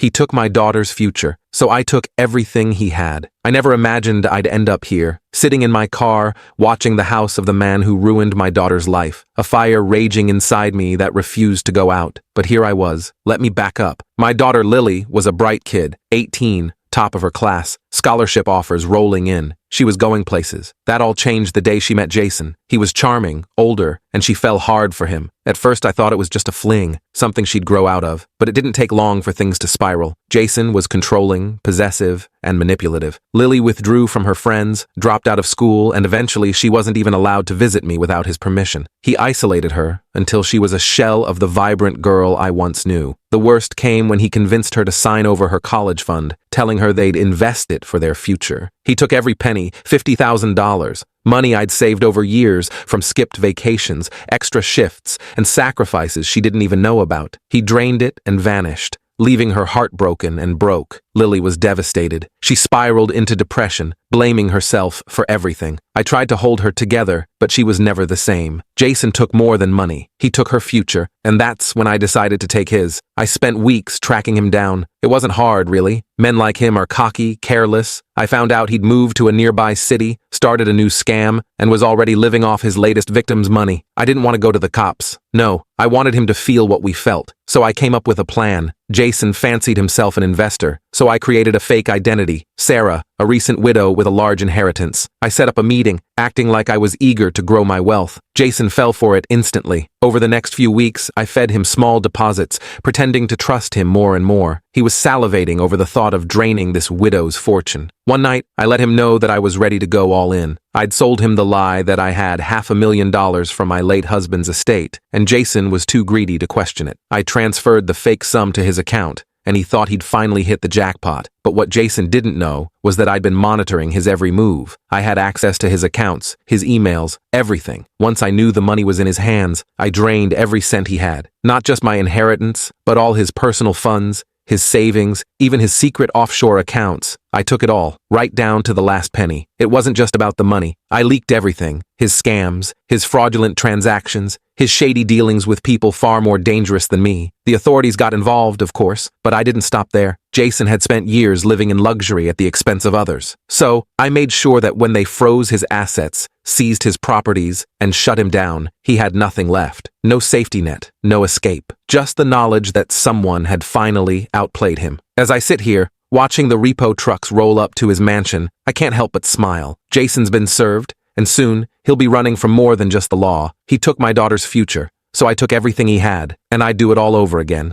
He took my daughter's future, so I took everything he had. I never imagined I'd end up here, sitting in my car, watching the house of the man who ruined my daughter's life, a fire raging inside me that refused to go out. But here I was. Let me back up. My daughter Lily was a bright kid, 18, top of her class, scholarship offers rolling in. She was going places. That all changed the day she met Jason. He was charming, older, and she fell hard for him. At first I thought it was just a fling, something she'd grow out of, but it didn't take long for things to spiral. Jason was controlling, possessive, and manipulative. Lily withdrew from her friends, dropped out of school, and eventually she wasn't even allowed to visit me without his permission. He isolated her until she was a shell of the vibrant girl I once knew. The worst came when he convinced her to sign over her college fund, telling her they'd invest it for their future. He took every penny, $50,000, money I'd saved over years from skipped vacations, extra shifts, and sacrifices she didn't even know about. He drained it and vanished, leaving her heartbroken and broke. Lily was devastated. She spiraled into depression, blaming herself for everything. I tried to hold her together, but she was never the same. Jason took more than money. He took her future, and that's when I decided to take his. I spent weeks tracking him down. It wasn't hard, really. Men like him are cocky, careless. I found out he'd moved to a nearby city, started a new scam, and was already living off his latest victim's money. I didn't want to go to the cops. No, I wanted him to feel what we felt. So I came up with a plan. Jason fancied himself an investor, so I created a fake identity, Sarah, a recent widow with a large inheritance. I set up a meeting, acting like I was eager to grow my wealth. Jason fell for it instantly. Over the next few weeks, I fed him small deposits, pretending to trust him more and more. He was salivating over the thought of draining this widow's fortune. One night, I let him know that I was ready to go all in. I'd sold him the lie that I had $500,000 from my late husband's estate, and Jason was too greedy to question it. I transferred the fake sum to his account, and he thought he'd finally hit the jackpot. But what Jason didn't know was that I'd been monitoring his every move. I had access to his accounts, his emails, everything. Once I knew the money was in his hands, I drained every cent he had. Not just my inheritance, but all his personal funds, his savings, even his secret offshore accounts. I took it all, right down to the last penny. It wasn't just about the money. I leaked everything. His scams, his fraudulent transactions, his shady dealings with people far more dangerous than me. The authorities got involved, of course, but I didn't stop there. Jason had spent years living in luxury at the expense of others. So, I made sure that when they froze his assets, seized his properties, and shut him down, he had nothing left. No safety net, no escape. Just the knowledge that someone had finally outplayed him. As I sit here, watching the repo trucks roll up to his mansion, I can't help but smile. Jason's been served, and soon, he'll be running from more than just the law. He took my daughter's future, so I took everything he had, and I'd do it all over again.